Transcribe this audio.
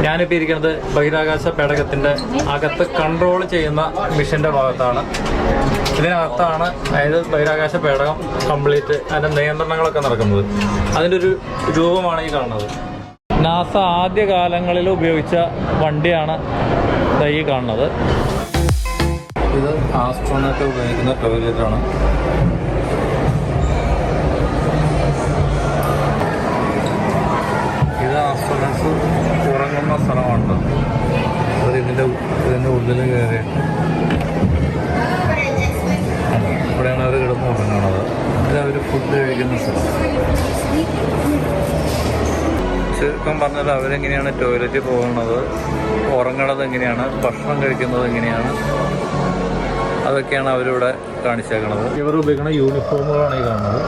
ഞാനിപ്പോൾ ഇരിക്കുന്നത് ബഹിരാകാശ പേടകത്തിൻ്റെ അകത്ത് കൺട്രോൾ ചെയ്യുന്ന മിഷൻ്റെ ഭാഗത്താണ്. ഇതിനകത്താണ് അതായത് ബഹിരാകാശ പേടകം കംപ്ലീറ്റ് അതിൻ്റെ നിയന്ത്രണങ്ങളൊക്കെ നടക്കുന്നത്. അതിൻ്റെ ഒരു രൂപമാണ് ഈ കാണുന്നത്. നാസ ആദ്യ കാലങ്ങളിൽ ഉപയോഗിച്ച വണ്ടിയാണ് ഈ കാണുന്നത്. ഇത് ആസ്ട്രോനോട്ട് ഉപയോഗിക്കുന്ന ടോയ്ലറ്റാണ്. ഇത് ആസ്ട്രോനോട്ട്സ് ഉറങ്ങുന്ന സ്ഥലമാണ്. അത് ഇതിൻ്റെ ഉള്ളിൽ കയറിയിട്ട് ഇവിടെയാണ് അവർ കിടന്ന് ഉറങ്ങുന്നത്. ഇത് അവർ ഫുഡ് കഴിക്കുന്ന സ്ഥലം. ചുരുക്കം പറഞ്ഞാൽ അവരെങ്ങനെയാണ് ടോയ്ലറ്റിൽ പോകുന്നത്, ഉറങ്ങണത് എങ്ങനെയാണ്, ഭക്ഷണം കഴിക്കുന്നത് എങ്ങനെയാണ്, അതൊക്കെയാണ് അവരിവിടെ കാണിച്ചേക്കുന്നത്. ഇവർ ഉപയോഗിക്കുന്ന യൂണിഫോമുകളാണ് ഈ കാണുന്നത്.